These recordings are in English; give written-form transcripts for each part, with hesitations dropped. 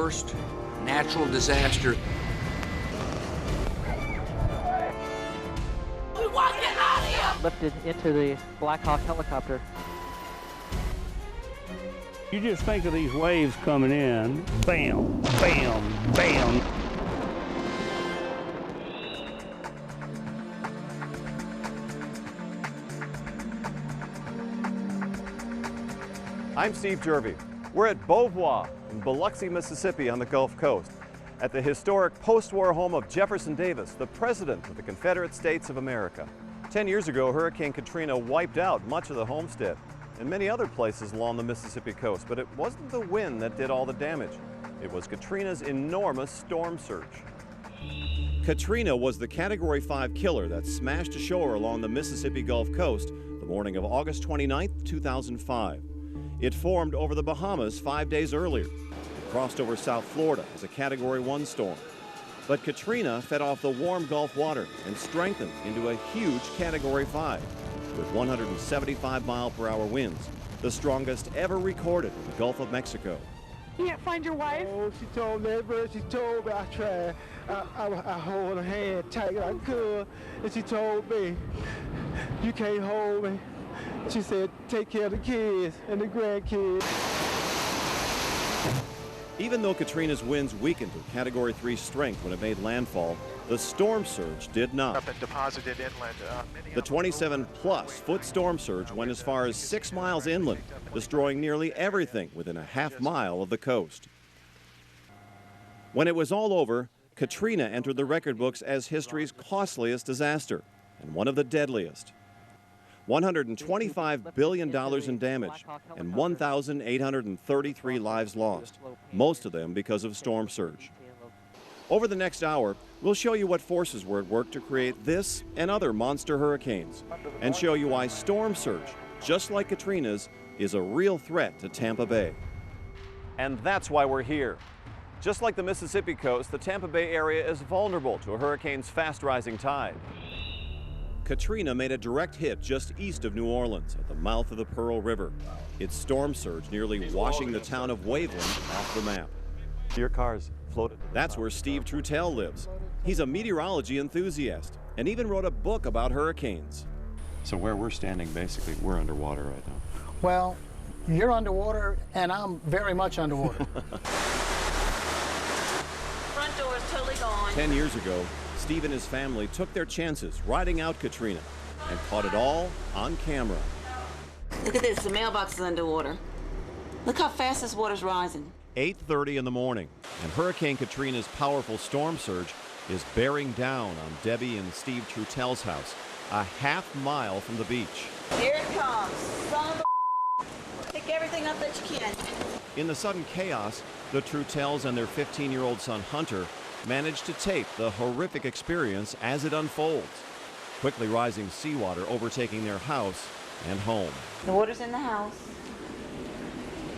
worst natural disaster. We want to get out of here! Lifted into the Black Hawk helicopter. You just think of these waves coming in, bam, bam, bam. I'm Steve Jerve. We're at Beauvoir in Biloxi, Mississippi on the Gulf Coast, at the historic post-war home of Jefferson Davis, the President of the Confederate States of America. 10 years ago, Hurricane Katrina wiped out much of the homestead and many other places along the Mississippi coast, but it wasn't the wind that did all the damage. It was Katrina's enormous storm surge. Katrina was the Category 5 killer that smashed ashore along the Mississippi Gulf Coast the morning of August 29, 2005. It formed over the Bahamas 5 days earlier. It crossed over South Florida as a Category 1 storm. But Katrina fed off the warm Gulf water and strengthened into a huge Category 5 with 175-mile-per-hour winds, the strongest ever recorded in the Gulf of Mexico. You can't find your wife? Oh, she told me, she told me. I tried. I hold her hand tight as I could, and she told me, you can't hold me. She said, take care of the kids and the grandkids. Even though Katrina's winds weakened to Category 3 strength when it made landfall, the storm surge did not. Up and deposited inland. The 27-plus foot storm surge went as far as 6 miles inland, destroying nearly everything within a half mile of the coast. When it was all over, Katrina entered the record books as history's costliest disaster and one of the deadliest. $125 billion in damage and 1,833 lives lost, most of them because of storm surge. Over the next hour, we'll show you what forces were at work to create this and other monster hurricanes, and show you why storm surge, just like Katrina's, is a real threat to Tampa Bay. And that's why we're here. Just like the Mississippi coast, the Tampa Bay area is vulnerable to a hurricane's fast-rising tide. Katrina made a direct hit just east of New Orleans at the mouth of the Pearl River. Its storm surge nearly washing the town of Waveland off the map. Your cars floated. That's where Steve Trutel lives. He's a meteorology enthusiast and even wrote a book about hurricanes. So where we're standing, basically, we're underwater right now. Well, you're underwater and I'm very much underwater. Front door is totally gone. 10 years ago, Steve and his family took their chances riding out Katrina and caught it all on camera. Look at this, the mailbox is underwater. Look how fast this water's rising. 8:30 in the morning, and Hurricane Katrina's powerful storm surge is bearing down on Debbie and Steve Trutel's house, a half mile from the beach. Here it comes, son of a pick everything up that you can. In the sudden chaos, the Trutels and their 15-year-old son Hunter managed to tape the horrific experience as it unfolds. Quickly rising seawater overtaking their house and home. The water's in the house.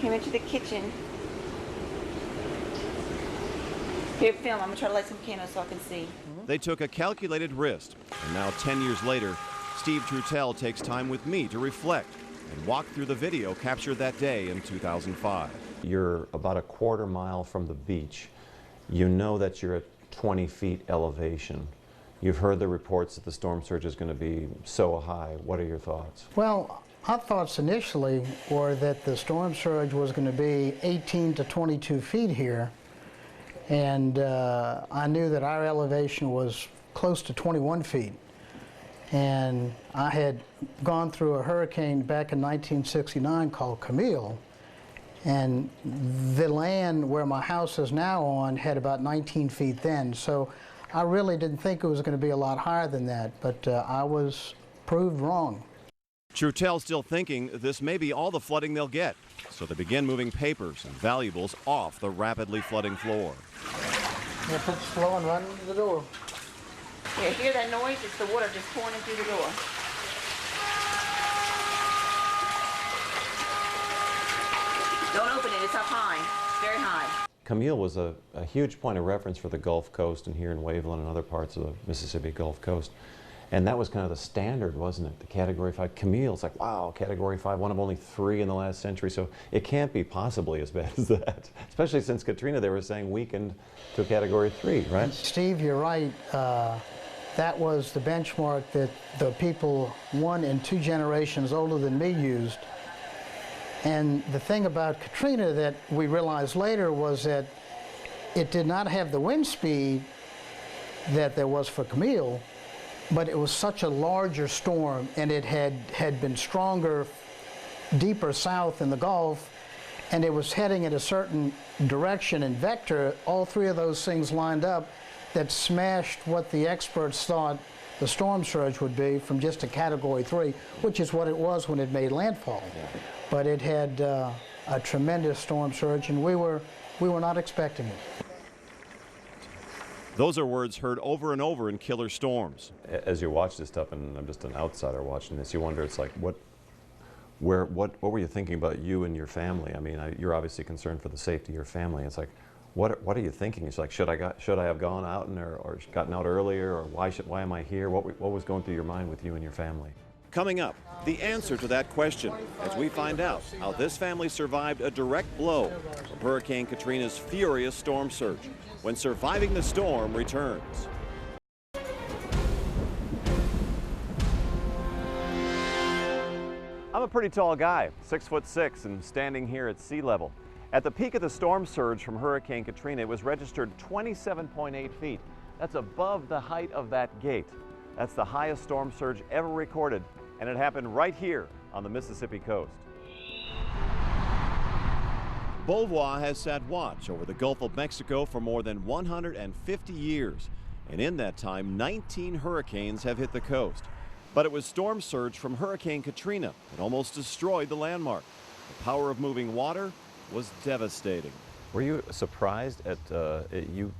Came into the kitchen. Here, film. I'm gonna try to light some candles so I can see. They took a calculated risk, and now 10 years later, Steve Trutel takes time with me to reflect and walk through the video captured that day in 2005. You're about a quarter mile from the beach. You know that you're at 20 feet elevation. You've heard the reports that the storm surge is going to be so high. What are your thoughts? Well, our thoughts initially were that the storm surge was going to be 18 to 22 feet here. And I knew that our elevation was close to 21 feet. And I had gone through a hurricane back in 1969 called Camille. And the land where my house is now on had about 19 feet then. So I really didn't think it was going to be a lot higher than that, but I was proved wrong. Trutel still thinking this may be all the flooding they'll get, so they begin moving papers and valuables off the rapidly flooding floor. Yeah, put the slow and run to the door. Yeah, hear that noise? It's the water just pouring in through the door. Don't open it, it's up high, it's very high. Camille was a huge point of reference for the Gulf Coast and here in Waveland and other parts of the Mississippi Gulf Coast. And that was kind of the standard, wasn't it? The Category 5. Camille, it's like, wow, Category 5, one of only 3 in the last century, so it can't be possibly as bad as that. Especially since Katrina, they were saying, weakened to a Category 3, right? Steve, you're right. That was the benchmark that the people 1 and 2 generations older than me used. And the thing about Katrina that we realized later was that it did not have the wind speed that there was for Camille, but it was such a larger storm, and it had been stronger deeper south in the Gulf, and it was heading in a certain direction and vector. All 3 of those things lined up that smashed what the experts thought the storm surge would be from just a Category 3, which is what it was when it made landfall. But it had a tremendous storm surge, and we were not expecting it. Those are words heard over and over in killer storms. As you watch this stuff, and I'm just an outsider watching this, you wonder, it's like, what were you thinking about you and your family? I mean, you're obviously concerned for the safety of your family. It's like, what are you thinking? It's like, should I have gone out or gotten out earlier, or why am I here? What was going through your mind with you and your family? Coming up, the answer to that question as we find out how this family survived a direct blow from Hurricane Katrina's furious storm surge when Surviving the Storm returns. I'm a pretty tall guy, 6'6", and standing here at sea level. At the peak of the storm surge from Hurricane Katrina, it was registered 27.8 feet. That's above the height of that gate. That's the highest storm surge ever recorded, and it happened right here on the Mississippi coast. Beauvoir has sat watch over the Gulf of Mexico for more than 150 years, and in that time, 19 hurricanes have hit the coast. But it was storm surge from Hurricane Katrina that almost destroyed the landmark. The power of moving water was devastating. Were you surprised at you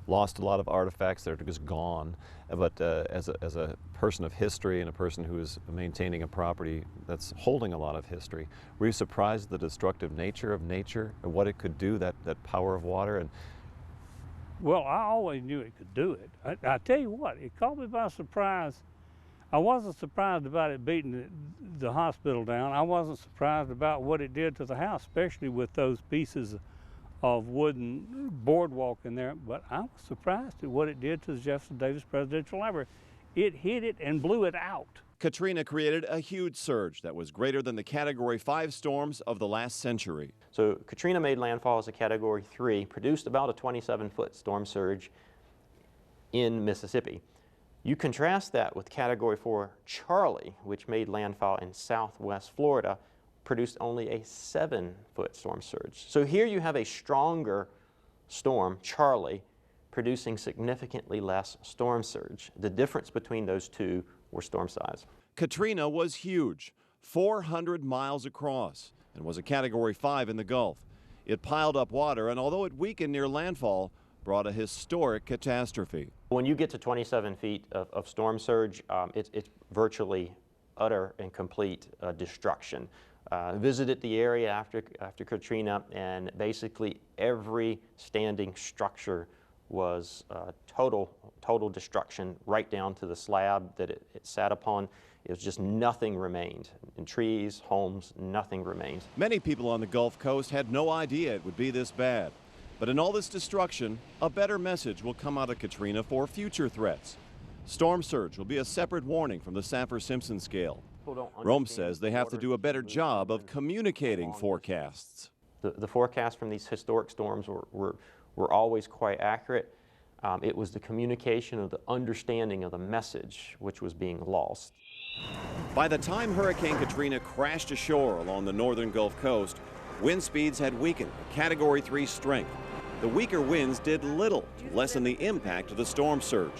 lost a lot of artifacts that are just gone, but as a person of history and a person who is maintaining a property that's holding a lot of history, were you surprised at the destructive nature of nature and what it could do, that power of water? And Well, I always knew it could do it. I tell you what, it caught me by surprise. I wasn't surprised about it beating the hospital down. I wasn't surprised about what it did to the house, especially with those pieces of wooden boardwalk in there. But I was surprised at what it did to the Jefferson Davis Presidential Library. It hit it and blew it out. Katrina created a huge surge that was greater than the Category 5 storms of the last century. So Katrina made landfall as a Category 3, produced about a 27-foot storm surge in Mississippi. You contrast that with Category 4 Charlie, which made landfall in southwest Florida, produced only a 7-foot storm surge. So here you have a stronger storm, Charlie, producing significantly less storm surge. The difference between those two were storm size. Katrina was huge, 400 miles across, and was a Category 5 in the Gulf. It piled up water, and although it weakened near landfall, brought a historic catastrophe. When you get to 27 feet of storm surge, it's virtually utter and complete destruction. Visited the area after Katrina, and basically every standing structure was total destruction, right down to the slab that it sat upon. It was just nothing remained. In trees, homes, nothing remained. Many people on the Gulf Coast had no idea it would be this bad. But in all this destruction, a better message will come out of Katrina for future threats. Storm surge will be a separate warning from the Saffir-Simpson scale. Rome says they have to do a better job of communicating forecasts. The forecasts from these historic storms were always quite accurate. It was the communication of the understanding of the message which was being lost. By the time Hurricane Katrina crashed ashore along the northern Gulf Coast, wind speeds had weakened to Category 3 strength. The weaker winds did little to lessen the impact of the storm surge.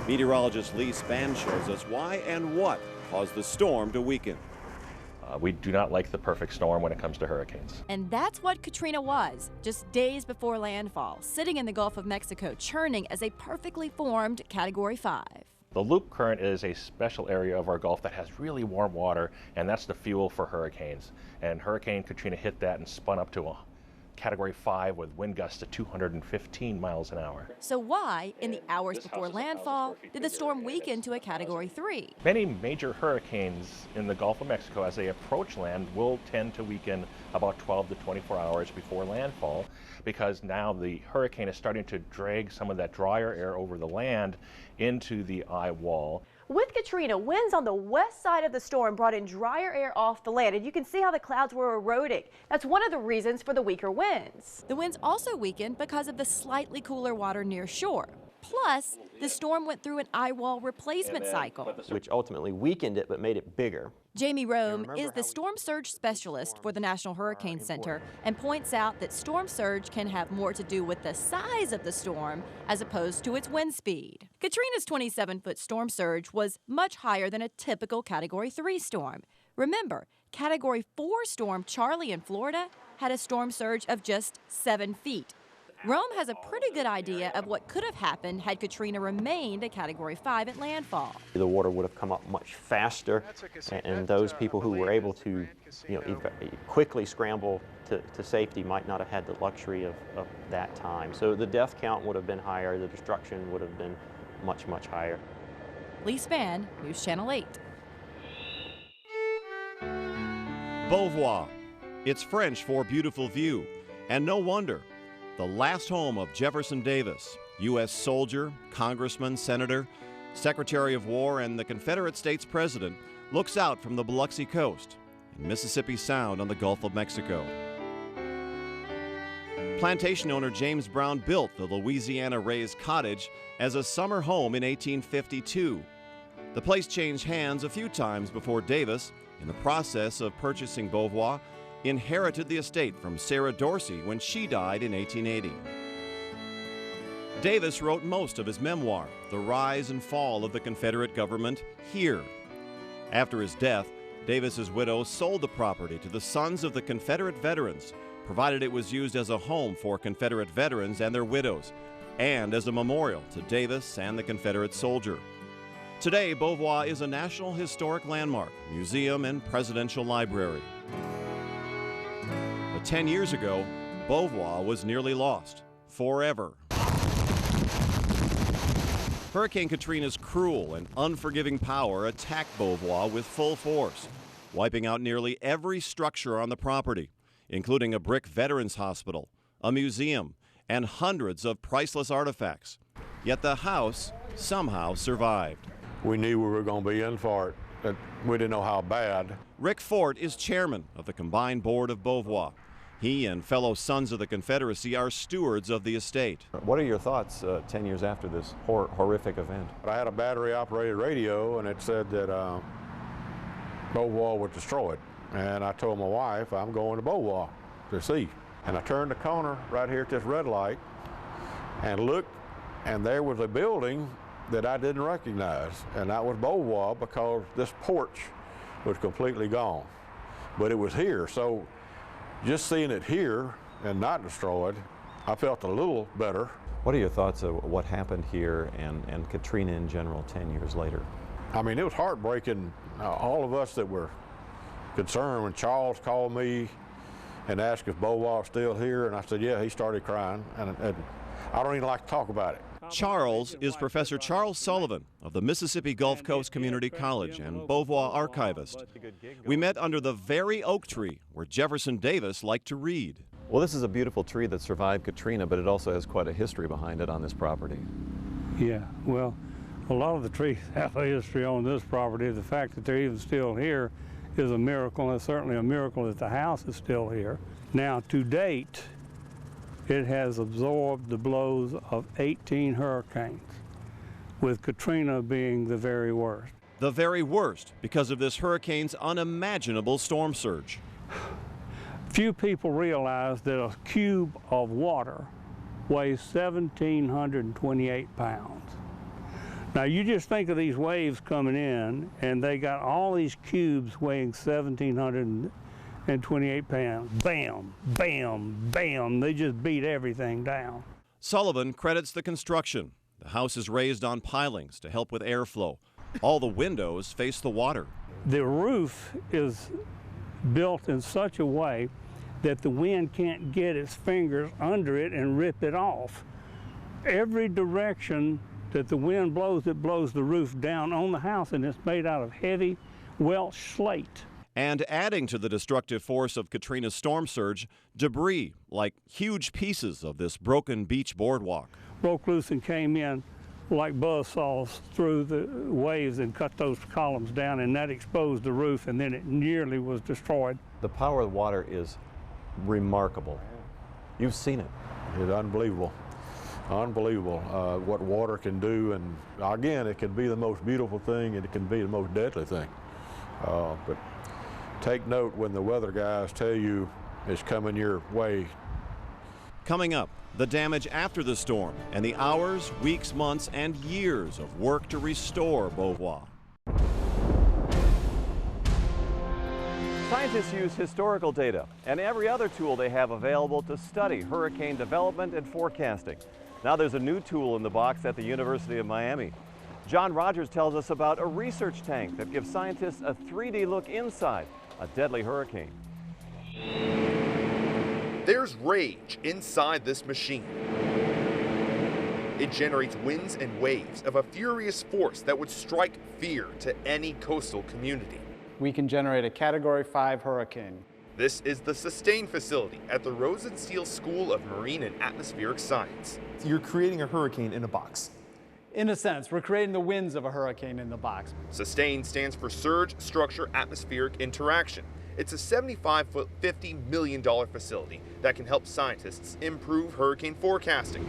Meteorologist Lee Spann shows us why and what caused the storm to weaken. We do not like the perfect storm when it comes to hurricanes. And that's what Katrina was, just days before landfall, sitting in the Gulf of Mexico, churning as a perfectly formed Category 5. The loop current is a special area of our Gulf that has really warm water, and that's the fuel for hurricanes. And Hurricane Katrina hit that and spun up to Category 5 with wind gusts to 215 miles an hour. So why, in the hours before landfall, did the storm weaken to a Category 3? Many major hurricanes in the Gulf of Mexico, as they approach land, will tend to weaken about 12 to 24 hours before landfall, because now the hurricane is starting to drag some of that drier air over the land into the eye wall. With Katrina, winds on the west side of the storm brought in drier air off the land, and you can see how the clouds were eroding. That's one of the reasons for the weaker winds. The winds also weakened because of the slightly cooler water near shore. Plus, the storm went through an eye wall replacement cycle, which ultimately weakened it but made it bigger. Jamie Rome is the storm surge specialist for the National Hurricane Center and points out that storm surge can have more to do with the size of the storm as opposed to its wind speed. Katrina's 27-foot storm surge was much higher than a typical Category 3 storm. Remember, Category 4 storm Charlie in Florida had a storm surge of just 7 feet. Rome has a pretty good idea of what could have happened had Katrina remained a Category 5 at landfall. The water would have come up much faster, and those people who were able to, quickly scramble to safety might not have had the luxury of that time. So the death count would have been higher, the destruction would have been much, much higher. Lee Spann, News Channel 8. Beauvoir. It's French for beautiful view, and no wonder. The last home of Jefferson Davis, U.S. soldier, congressman, senator, Secretary of War, and the Confederate States President, looks out from the Biloxi coast in Mississippi Sound on the Gulf of Mexico. Plantation owner James Brown built the Louisiana-raised cottage as a summer home in 1852. The place changed hands a few times before Davis, in the process of purchasing Beauvoir, inherited the estate from Sarah Dorsey when she died in 1880. Davis wrote most of his memoir, The Rise and Fall of the Confederate Government, here. After his death, Davis's widow sold the property to the Sons of the Confederate Veterans, provided it was used as a home for Confederate veterans and their widows, and as a memorial to Davis and the Confederate soldier. Today, Beauvoir is a National Historic Landmark, museum, and presidential library. But 10 years ago, Beauvoir was nearly lost, forever. Hurricane Katrina's cruel and unforgiving power attacked Beauvoir with full force, wiping out nearly every structure on the property, including a brick veterans hospital, a museum, and hundreds of priceless artifacts. Yet the house somehow survived. We knew we were going to be in for it, but we didn't know how bad. Rick Fort is chairman of the combined board of Beauvoir. He and fellow Sons of the Confederacy are stewards of the estate. What are your thoughts 10 years after this horrific event? I had a battery-operated radio, and it said that Beauvoir was destroyed. And I told my wife, I'm going to Beauvoir to see. And I turned the corner right here at this red light and looked, and there was a building that I didn't recognize, and that was Beauvoir because this porch was completely gone. But it was here, so just seeing it here and not destroyed, I felt a little better. What are your thoughts of what happened here and Katrina in general 10 years later? I mean, it was heartbreaking. All of us that were concerned when Charles called me and asked if Beauvoir was still here, and I said, yeah, he started crying, and I don't even like to talk about it. Charles is Professor Charles Sullivan of the Mississippi Gulf Coast Community College and Beauvoir archivist. We met under the very oak tree where Jefferson Davis liked to read. Well, this is a beautiful tree that survived Katrina, but it also has quite a history behind it on this property. Yeah, well, a lot of the trees have a history on this property. The fact that they're even still here is a miracle, and it's certainly a miracle that the house is still here. Now, to date, it has absorbed the blows of 18 hurricanes, with Katrina being the very worst. The very worst because of this hurricane's unimaginable storm surge. Few people realize that a cube of water weighs 1,728 pounds. Now you just think of these waves coming in, and they got all these cubes weighing 1,728 pounds. Bam, bam, bam. They just beat everything down. Sullivan credits the construction. The house is raised on pilings to help with airflow. All the windows face the water. The roof is built in such a way that the wind can't get its fingers under it and rip it off. Every direction that the wind blows, it blows the roof down on the house, and it's made out of heavy Welsh slate. And adding to the destructive force of Katrina's storm surge, debris like huge pieces of this broken beach boardwalk. Broke loose and came in like buzzsaws through the waves and cut those columns down, and that exposed the roof, and then it nearly was destroyed. The power of the water is remarkable. You've seen it. It's unbelievable. Unbelievable what water can do, and again, it can be the most beautiful thing and it can be the most deadly thing. But take note when the weather guys tell you it's coming your way. Coming up, the damage after the storm and the hours, weeks, months, and years of work to restore Beauvoir. Scientists use historical data and every other tool they have available to study hurricane development and forecasting. Now there's a new tool in the box at the University of Miami. John Rogers tells us about a research tank that gives scientists a 3D look inside a deadly hurricane. There's rage inside this machine. It generates winds and waves of a furious force that would strike fear to any coastal community. We can generate a Category 5 hurricane. This is the Sustain facility at the Rosenstiel School of Marine and Atmospheric Science. You're creating a hurricane in a box. In a sense, we're creating the winds of a hurricane in the box. Sustain stands for Surge Structure Atmospheric Interaction. It's a 75-foot, $50 million facility that can help scientists improve hurricane forecasting.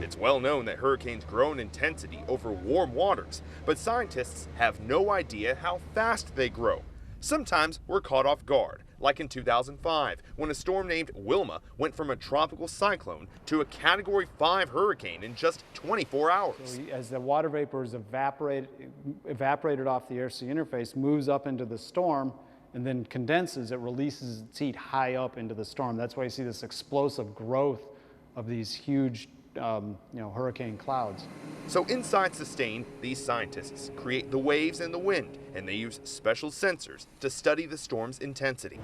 It's well known that hurricanes grow in intensity over warm waters, but scientists have no idea how fast they grow. Sometimes we're caught off guard, like in 2005, when a storm named Wilma went from a tropical cyclone to a Category 5 hurricane in just 24 hours. So as the water vapor is evaporated off the air-sea interface, moves up into the storm, and then condenses, it releases its heat high up into the storm. That's why you see this explosive growth of these huge hurricane clouds. So inside Sustain, these scientists create the waves and the wind, and they use special sensors to study the storm's intensity.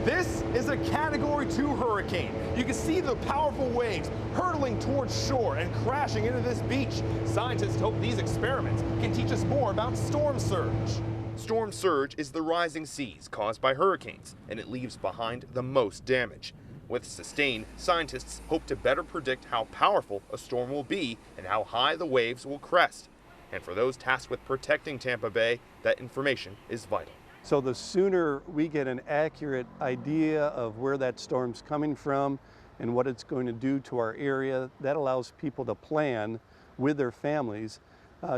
This is a Category 2 hurricane. You can see the powerful waves hurtling towards shore and crashing into this beach. Scientists hope these experiments can teach us more about storm surge. Storm surge is the rising seas caused by hurricanes, and it leaves behind the most damage. With Sustain, scientists hope to better predict how powerful a storm will be and how high the waves will crest. And for those tasked with protecting Tampa Bay, that information is vital. So the sooner we get an accurate idea of where that storm's coming from and what it's going to do to our area, that allows people to plan with their families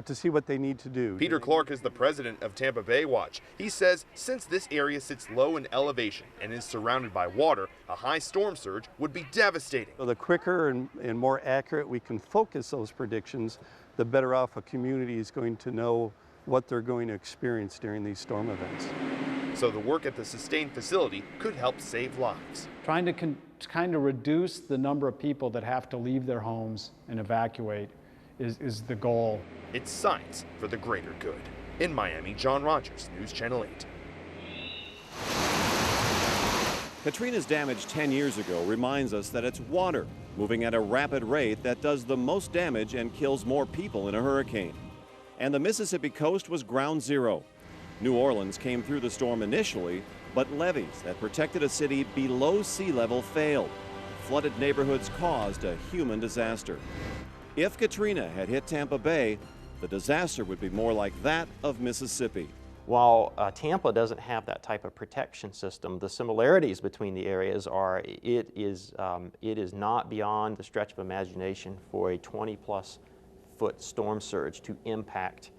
to see what they need to do. Peter Clark is the president of Tampa Bay Watch. He says since this area sits low in elevation and is surrounded by water, a high storm surge would be devastating. So the quicker and more accurate we can focus those predictions, the better off a community is going to know what they're going to experience during these storm events. So the work at the Sustain facility could help save lives. Trying to kind of reduce the number of people that have to leave their homes and evacuate is the goal. It's science for the greater good. In Miami, John Rogers, News Channel 8. Katrina's damage 10 years ago reminds us that it's water moving at a rapid rate that does the most damage and kills more people in a hurricane. And the Mississippi coast was ground zero. New Orleans came through the storm initially, but levees that protected a city below sea level failed. Flooded neighborhoods caused a human disaster. If Katrina had hit Tampa Bay, the disaster would be more like that of Mississippi. While Tampa doesn't have that type of protection system, the similarities between the areas are it is not beyond the stretch of imagination for a 20-plus foot storm surge to impact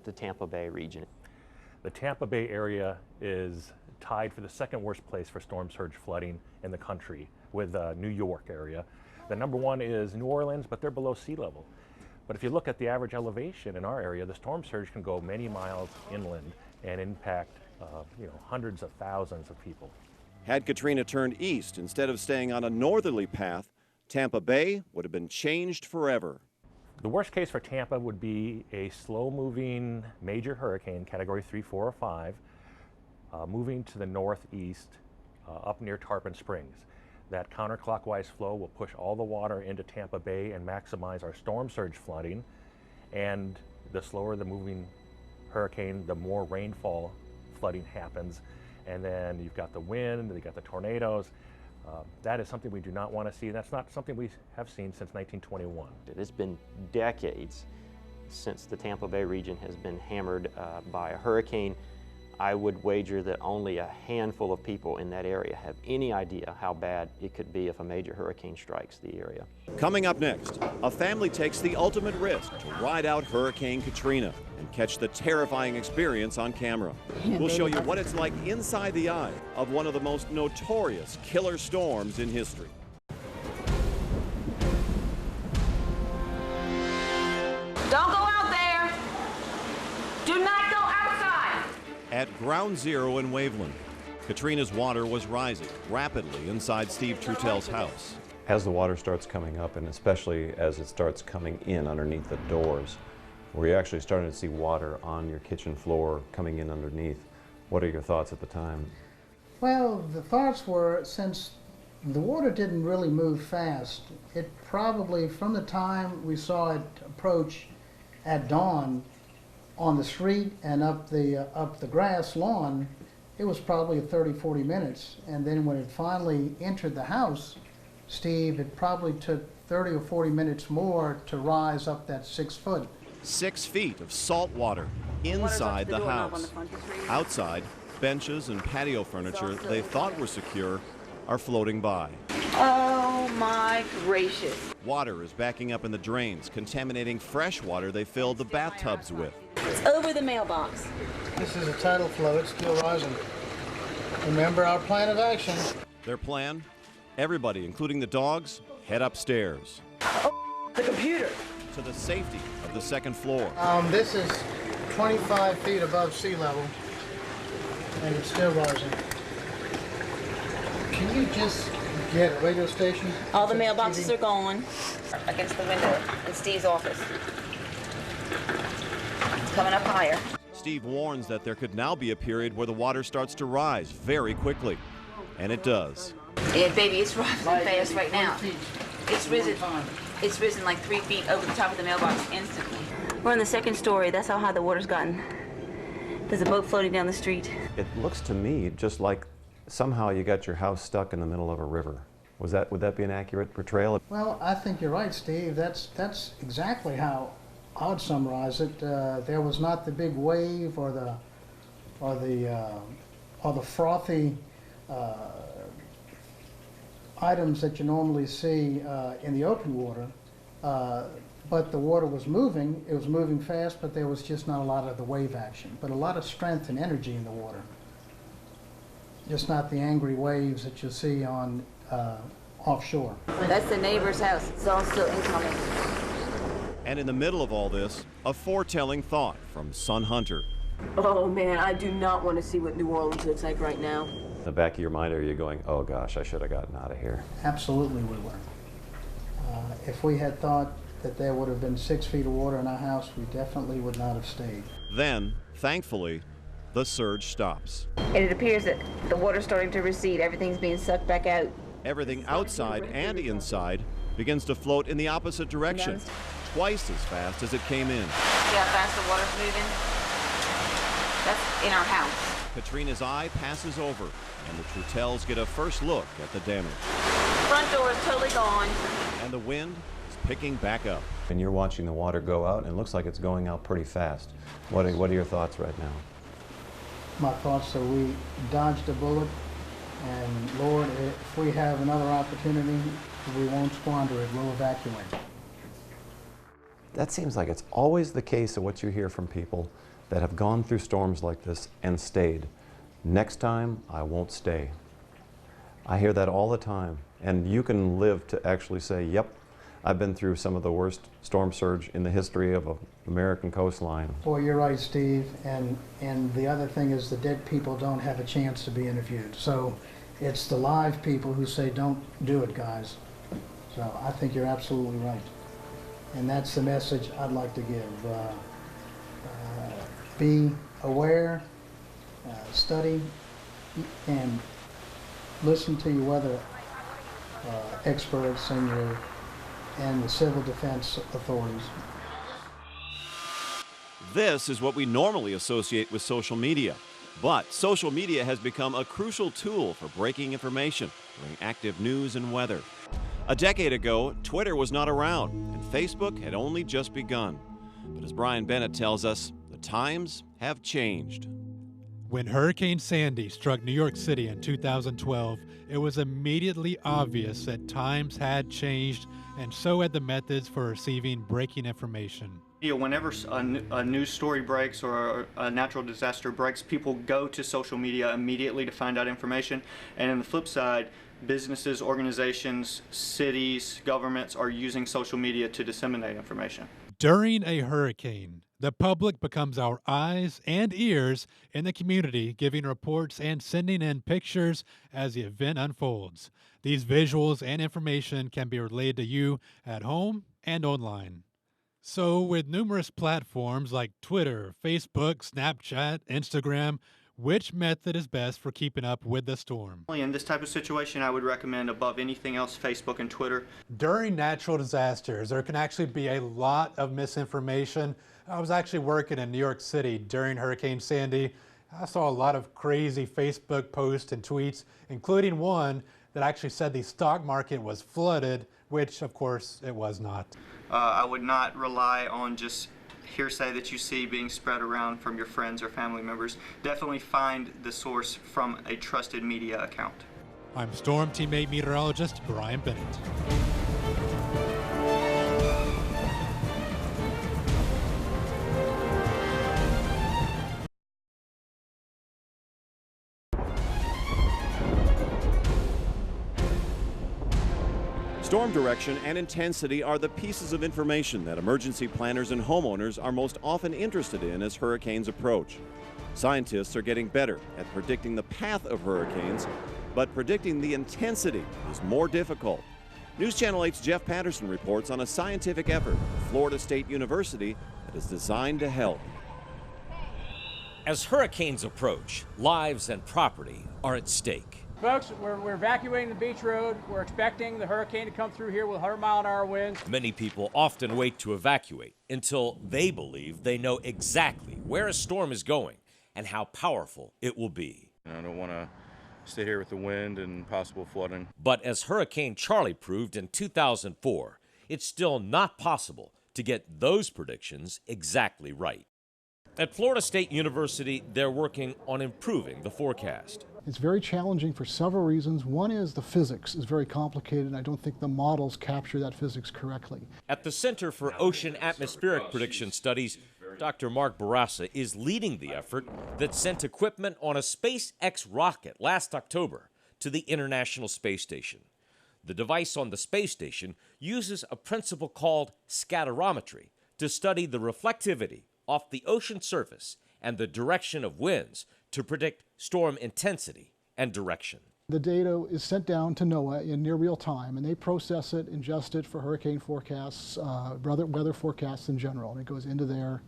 the Tampa Bay region. The Tampa Bay area is tied for the second worst place for storm surge flooding in the country, with New York area. The number one is New Orleans, but they're below sea level. But if you look at the average elevation in our area, the storm surge can go many miles inland and impact hundreds of thousands of people. Had Katrina turned east instead of staying on a northerly path, Tampa Bay would have been changed forever. The worst case for Tampa would be a slow-moving major hurricane, Category 3, 4, or 5, moving to the northeast up near Tarpon Springs. That counterclockwise flow will push all the water into Tampa Bay and maximize our storm surge flooding. And the slower the moving hurricane, the more rainfall flooding happens. And then you've got the wind, you've got the tornadoes. That is something we do not want to see. That's not something we have seen since 1921. It's been decades since the Tampa Bay region has been hammered by a hurricane. I would wager that only a handful of people in that area have any idea how bad it could be if a major hurricane strikes the area. Coming up next, a family takes the ultimate risk to ride out Hurricane Katrina and catch the terrifying experience on camera. We'll show you what it's like inside the eye of one of the most notorious killer storms in history. Don't go out there. Do not go outside. At Ground Zero in Waveland, Katrina's water was rising rapidly inside Steve Trutel's house. As the water starts coming up, and especially as it starts coming in underneath the doors, where you're actually starting to see water on your kitchen floor coming in underneath, what are your thoughts at the time? Well, the thoughts were, since the water didn't really move fast, it probably, from the time we saw it approach at dawn on the street and up the grass lawn, it was probably 30-40 minutes. And then when it finally entered the house, Steve, it probably took 30 or 40 minutes more to rise up that 6 foot. 6 feet of salt water inside the house. Outside, benches and patio furniture they thought were secure are floating by. Oh my gracious. Water is backing up in the drains, contaminating fresh water they filled the bathtubs with. It's over the mailbox. This is a tidal flow, it's still rising. Remember our plan of action. Their plan? Everybody, including the dogs, head upstairs. Oh, the computer. To the safety of the second floor. This is 25 feet above sea level, and it's still rising. Can you just get a radio station? All the mailboxes are gone. Against the window in Steve's office. It's coming up higher. Steve warns that there could now be a period where the water starts to rise very quickly. And it does. Yeah, baby, it's rising fast right now. It's risen like 3 feet over the top of the mailbox instantly. We're on the second story. That's how high the water's gotten. There's a boat floating down the street. It looks to me just like somehow you got your house stuck in the middle of a river. Would that be an accurate portrayal? Well, I think you're right, Steve. That's exactly how I would summarize it. There was not the big wave or the frothy items that you normally see in the open water, but the water was moving. It was moving fast, but there was just not a lot of the wave action, but a lot of strength and energy in the water. Just not the angry waves that you see on offshore. That's the neighbor's house. It's all still incoming. And in the middle of all this, a foretelling thought from son Hunter. Oh man, I do not want to see what New Orleans looks like right now. In the back of your mind, are you going, oh gosh, I should have gotten out of here? Absolutely we were. If we had thought that there would have been 6 feet of water in our house, we definitely would not have stayed. Then, thankfully, the surge stops. And it appears that the water's starting to recede. Everything's being sucked back out. Everything outside and inside begins to float in the opposite direction, twice as fast as it came in. See how fast the water's moving? That's in our house. Katrina's eye passes over, and the Trutels get a first look at the damage. Front door is totally gone. And the wind is picking back up. And you're watching the water go out, and it looks like it's going out pretty fast. What are your thoughts right now? My thoughts are we dodged a bullet, and Lord, if we have another opportunity, we won't squander it, we'll evacuate. That seems like it's always the case of what you hear from people that have gone through storms like this and stayed. Next time, I won't stay. I hear that all the time, and you can live to actually say, yep, I've been through some of the worst storm surge in the history of an American coastline. Boy, you're right, Steve, and the other thing is the dead people don't have a chance to be interviewed. So it's the live people who say, don't do it, guys. So I think you're absolutely right. And that's the message I'd like to give. Be aware, study, and listen to your weather experts and the civil defense authorities. This is what we normally associate with social media. But social media has become a crucial tool for breaking information during active news and weather. A decade ago, Twitter was not around, and Facebook had only just begun. But as Brian Bennett tells us, the times have changed. When Hurricane Sandy struck New York City in 2012, it was immediately obvious that times had changed, and so had the methods for receiving breaking information. Whenever a news story breaks or a natural disaster breaks, people go to social media immediately to find out information. And on the flip side, businesses, organizations, cities, governments are using social media to disseminate information. During a hurricane, the public becomes our eyes and ears in the community, giving reports and sending in pictures as the event unfolds. These visuals and information can be relayed to you at home and online. So with numerous platforms like Twitter, Facebook, Snapchat, Instagram, which method is best for keeping up with the storm? In this type of situation, I would recommend above anything else Facebook and Twitter. During natural disasters, there can actually be a lot of misinformation. I was actually working in New York City during Hurricane Sandy. I saw a lot of crazy Facebook posts and tweets, including one that actually said the stock market was flooded, which of course it was not. I would not rely on just hearsay that you see being spread around from your friends or family members. Definitely find the source from a trusted media account. I'm Storm Teammate Meteorologist Brian Bennett. Storm direction and intensity are the pieces of information that emergency planners and homeowners are most often interested in as hurricanes approach. Scientists are getting better at predicting the path of hurricanes, but predicting the intensity is more difficult. News Channel 8's Jeff Patterson reports on a scientific effort at Florida State University that is designed to help. As hurricanes approach, lives and property are at stake. Folks, we're evacuating the beach road. We're expecting the hurricane to come through here with 100-mile-an-hour winds. Many people often wait to evacuate until they believe they know exactly where a storm is going and how powerful it will be. I don't want to stay here with the wind and possible flooding. But as Hurricane Charlie proved in 2004, it's still not possible to get those predictions exactly right. At Florida State University, they're working on improving the forecast. It's very challenging for several reasons. One is the physics is very complicated, and I don't think the models capture that physics correctly. At the Center for Ocean Atmospheric Prediction Studies, Dr. Mark Barassa is leading the effort that sent equipment on a SpaceX rocket last October to the International Space Station. The device on the space station uses a principle called scatterometry to study the reflectivity off the ocean surface and the direction of winds to predict storm intensity and direction. The data is sent down to NOAA in near real time, and they process it, ingest it for hurricane forecasts, weather forecasts in general, and it goes into their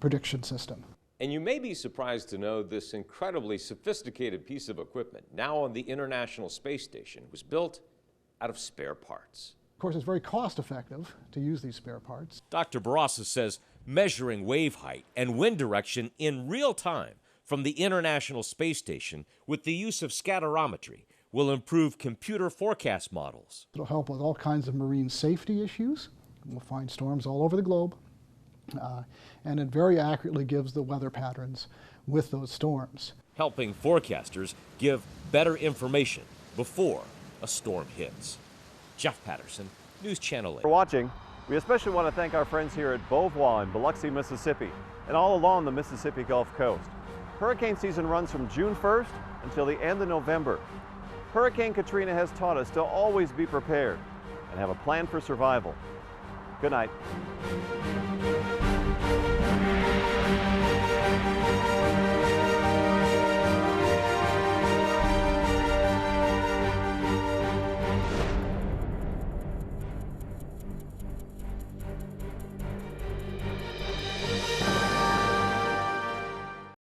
prediction system. And you may be surprised to know this incredibly sophisticated piece of equipment, now on the International Space Station, was built out of spare parts. Of course, it's very cost effective to use these spare parts. Dr. Barassa says measuring wave height and wind direction in real time from the International Space Station with the use of scatterometry will improve computer forecast models. It'll help with all kinds of marine safety issues. We'll find storms all over the globe, and it very accurately gives the weather patterns with those storms. Helping forecasters give better information before a storm hits. Jeff Patterson, News Channel 8. For watching. We especially want to thank our friends here at Beauvoir in Biloxi, Mississippi, and all along the Mississippi Gulf Coast. Hurricane season runs from June 1st until the end of November. Hurricane Katrina has taught us to always be prepared and have a plan for survival. Good night.